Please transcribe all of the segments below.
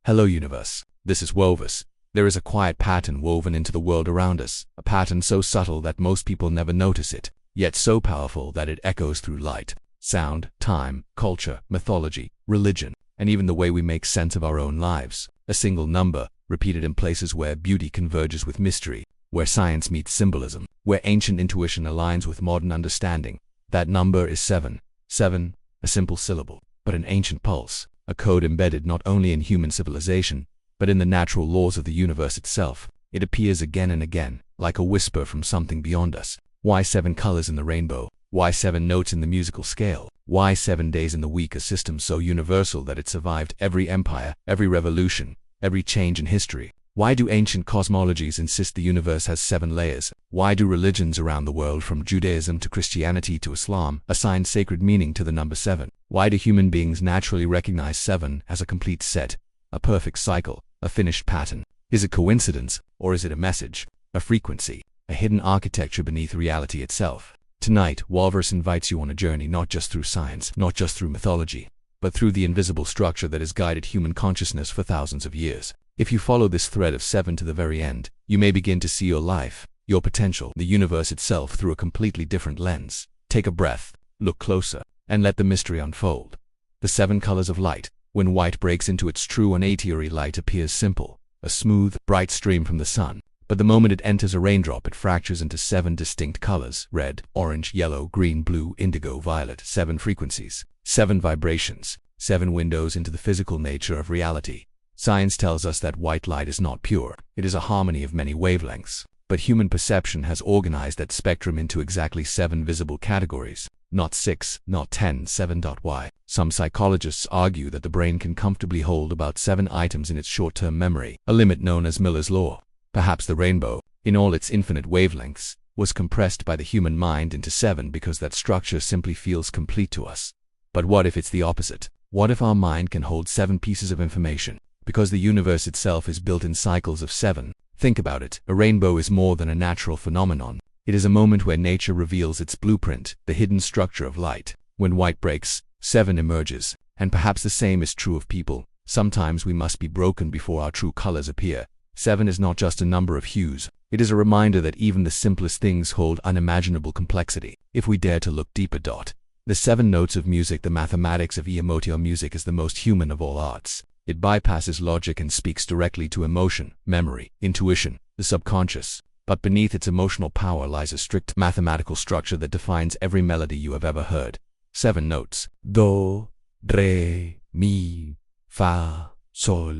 Hello universe, this is WowVerse. There is a quiet pattern woven into the world around us, a pattern so subtle that most people never notice it, yet so powerful that it echoes through light, sound, time, culture, mythology, religion, and even the way we make sense of our own lives. A single number, repeated in places where beauty converges with mystery, where science meets symbolism, where ancient intuition aligns with modern understanding. That number is 7. 7, a simple syllable, but an ancient pulse, a code embedded not only in human civilization, but in the natural laws of the universe itself. It appears again and again, like a whisper from something beyond us. Why 7 colors in the rainbow? Why 7 notes in the musical scale? Why 7 days in the week, a system so universal that it survived every empire, every revolution, every change in history? Why do ancient cosmologies insist the universe has 7 layers? Why do religions around the world, from Judaism to Christianity to Islam, assign sacred meaning to the number 7? Why do human beings naturally recognize 7 as a complete set, a perfect cycle, a finished pattern? Is it coincidence, or is it a message, a frequency, a hidden architecture beneath reality itself? Tonight, WowVerse invites you on a journey not just through science, not just through mythology, but through the invisible structure that has guided human consciousness for thousands of years. If you follow this thread of 7 to the very end, you may begin to see your life, your potential, the universe itself through a completely different lens. Take a breath, look closer, and let the mystery unfold. The 7 colors of light. When white breaks into its true 180 light, appears simple, a smooth, bright stream from the sun. But the moment it enters a raindrop, it fractures into 7 distinct colors: red, orange, yellow, green, blue, indigo, violet. 7 frequencies, 7 vibrations, 7 windows into the physical nature of reality. Science tells us that white light is not pure. It is a harmony of many wavelengths. But human perception has organized that spectrum into exactly 7 visible categories. Not 6, not 10, 7. Why? Some psychologists argue that the brain can comfortably hold about 7 items in its short-term memory, a limit known as Miller's law. Perhaps the rainbow, in all its infinite wavelengths, was compressed by the human mind into 7 because that structure simply feels complete to us. But what if it's the opposite? What if our mind can hold 7 pieces of information? Because the universe itself is built in cycles of 7. Think about it. A rainbow is more than a natural phenomenon. It is a moment where nature reveals its blueprint, the hidden structure of light. When white breaks, 7 emerges. And perhaps the same is true of people. Sometimes we must be broken before our true colors appear. 7 is not just a number of hues. It is a reminder that even the simplest things hold unimaginable complexity, if we dare to look deeper. The 7 notes of music. The mathematics of emotion. Music is the most human of all arts. It bypasses logic and speaks directly to emotion, memory, intuition, the subconscious. But beneath its emotional power lies a strict mathematical structure that defines every melody you have ever heard. 7 notes: do, re, mi, fa, sol,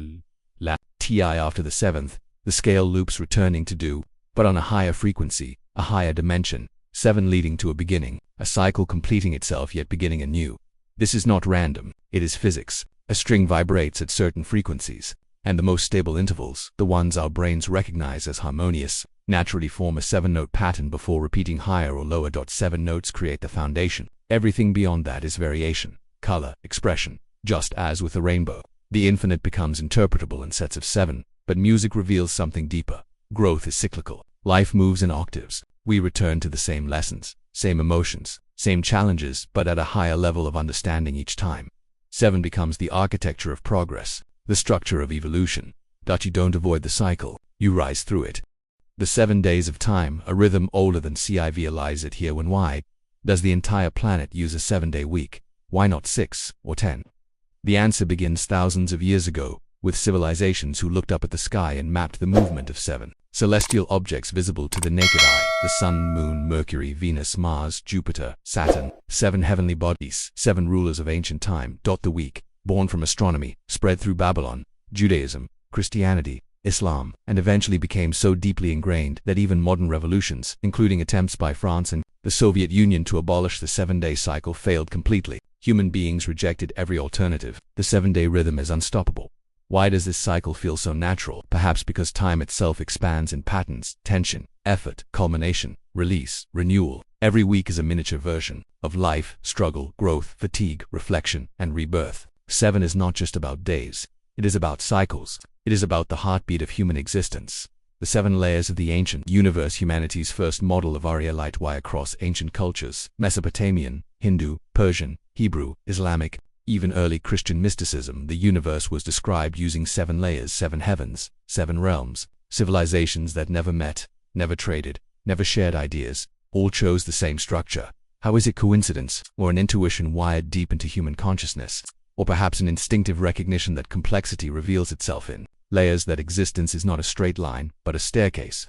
la, ti. After the 7th, the scale loops, returning to do, but on a higher frequency, a higher dimension. 7 leading to a beginning, a cycle completing itself yet beginning anew. This is not random, it is physics. A string vibrates at certain frequencies, and the most stable intervals, the ones our brains recognize as harmonious, naturally form a 7-note pattern before repeating higher or lower. 7 notes create the foundation. Everything beyond that is variation, color, expression. Just as with the rainbow, the infinite becomes interpretable in sets of 7, but music reveals something deeper. Growth is cyclical. Life moves in octaves. We return to the same lessons, same emotions, same challenges, but at a higher level of understanding each time. 7 becomes the architecture of progress, the structure of evolution. You don't avoid the cycle, you rise through it. The 7 days of time, a rhythm older than civilization here. When why does the entire planet use a 7-day week? Why not 6 or 10? The answer begins thousands of years ago, with civilizations who looked up at the sky and mapped the movement of 7 celestial objects visible to the naked eye: the sun, moon, Mercury, Venus, Mars, Jupiter, Saturn. 7 heavenly bodies, 7 rulers of ancient time. The week, born from astronomy, spread through Babylon, Judaism, Christianity, Islam, and eventually became so deeply ingrained that even modern revolutions, including attempts by France and the Soviet Union to abolish the 7-day cycle, failed completely. Human beings rejected every alternative. The 7-day rhythm is unstoppable. Why does this cycle feel so natural? Perhaps because time itself expands in patterns: tension, effort, culmination, release, renewal. Every week is a miniature version of life: struggle, growth, fatigue, reflection, and rebirth. 7 is not just about days. It is about cycles. It is about the heartbeat of human existence. The 7 layers of the ancient universe, humanity's first model of Arya light. Why across ancient cultures: Mesopotamian, Hindu, Persian, Hebrew, Islamic, Even early Christian mysticism, the universe was described using 7 layers, 7 heavens, 7 realms, civilizations that never met, never traded, never shared ideas, all chose the same structure. How is it coincidence, or an intuition wired deep into human consciousness, or perhaps an instinctive recognition that complexity reveals itself in layers, that existence is not a straight line, but a staircase?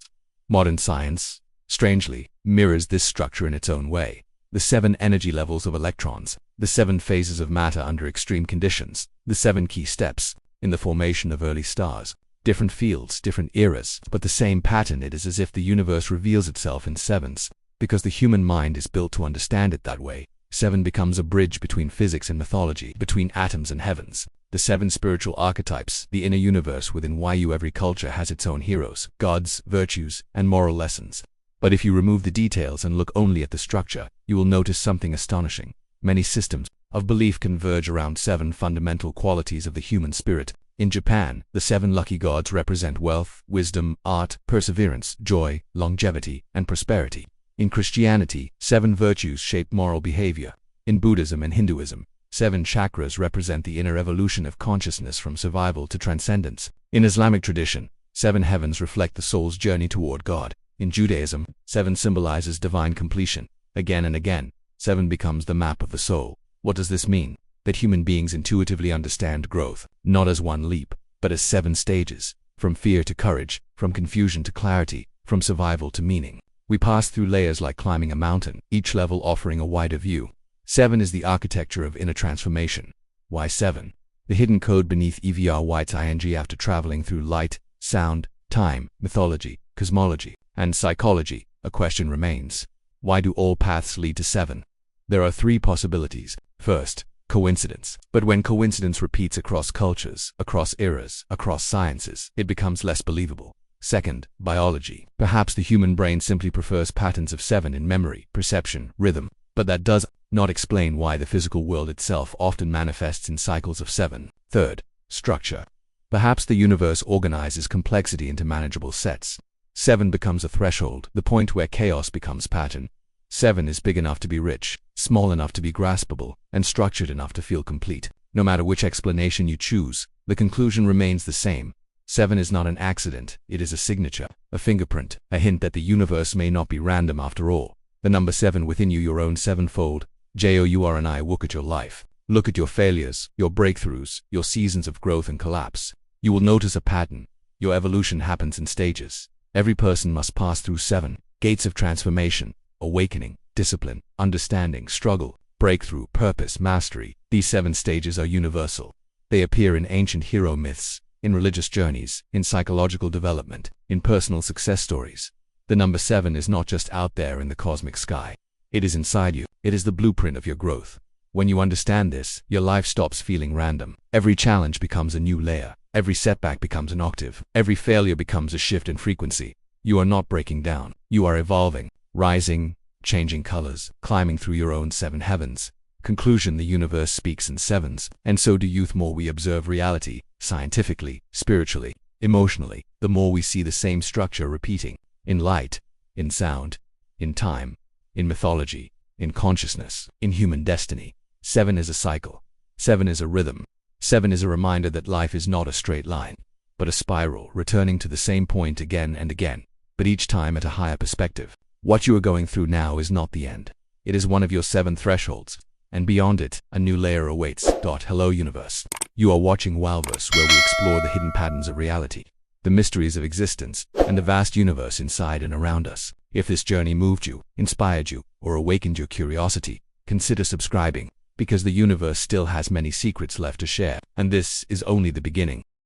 Modern science, strangely, mirrors this structure in its own way. The 7 energy levels of electrons, the 7 phases of matter under extreme conditions, the 7 key steps in the formation of early stars. Different fields, different eras, but the same pattern. It is as if the universe reveals itself in sevens, because the human mind is built to understand it that way. 7 becomes a bridge between physics and mythology, between atoms and heavens. The 7 spiritual archetypes, the inner universe within you. Every culture has its own heroes, gods, virtues, and moral lessons. But if you remove the details and look only at the structure, you will notice something astonishing. Many systems of belief converge around 7 fundamental qualities of the human spirit. In Japan, the 7 lucky gods represent wealth, wisdom, art, perseverance, joy, longevity, and prosperity. In Christianity, 7 virtues shape moral behavior. In Buddhism and Hinduism, 7 chakras represent the inner evolution of consciousness from survival to transcendence. In Islamic tradition, 7 heavens reflect the soul's journey toward God. In Judaism, 7 symbolizes divine completion. Again and again, 7 becomes the map of the soul. What does this mean? That human beings intuitively understand growth, not as one leap, but as 7 stages, from fear to courage, from confusion to clarity, from survival to meaning. We pass through layers like climbing a mountain, each level offering a wider view. 7 is the architecture of inner transformation. Why 7? The hidden code beneath EVRYTING. After traveling through light, sound, time, mythology, cosmology, and psychology, a question remains. Why do all paths lead to 7? There are 3 possibilities. First, coincidence. But when coincidence repeats across cultures, across eras, across sciences, it becomes less believable. Second, biology. Perhaps the human brain simply prefers patterns of 7 in memory, perception, rhythm, but that does not explain why the physical world itself often manifests in cycles of 7. Third, structure. Perhaps the universe organizes complexity into manageable sets. 7 becomes a threshold, the point where chaos becomes pattern. 7 is big enough to be rich, small enough to be graspable, and structured enough to feel complete. No matter which explanation you choose, the conclusion remains the same. 7 is not an accident, it is a signature, a fingerprint, a hint that the universe may not be random after all. The number 7 within you, your own sevenfold, JOURNI. Look at your life. Look at your failures, your breakthroughs, your seasons of growth and collapse. You will notice a pattern. Your evolution happens in stages. Every person must pass through 7 gates of transformation: awakening, discipline, understanding, struggle, breakthrough, purpose, mastery. These 7 stages are universal. They appear in ancient hero myths, in religious journeys, in psychological development, in personal success stories. The number 7 is not just out there in the cosmic sky. It is inside you. It is the blueprint of your growth. When you understand this, your life stops feeling random. Every challenge becomes a new layer. Every setback becomes an octave. Every failure becomes a shift in frequency. You are not breaking down. You are evolving, rising, changing colors, climbing through your own 7 heavens. Conclusion: the universe speaks in 7s, and so do youth. More we observe reality, scientifically, spiritually, emotionally, the more we see the same structure repeating. In light, in sound, in time, in mythology, in consciousness, in human destiny. 7 is a cycle. 7 is a rhythm. 7 is a reminder that life is not a straight line, but a spiral, returning to the same point again and again, but each time at a higher perspective. What you are going through now is not the end. It is one of your 7 thresholds, and beyond it, a new layer awaits. Hello universe. You are watching WowVerse, where we explore the hidden patterns of reality, the mysteries of existence, and the vast universe inside and around us. If this journey moved you, inspired you, or awakened your curiosity, consider subscribing, because the universe still has many secrets left to share, and this is only the beginning.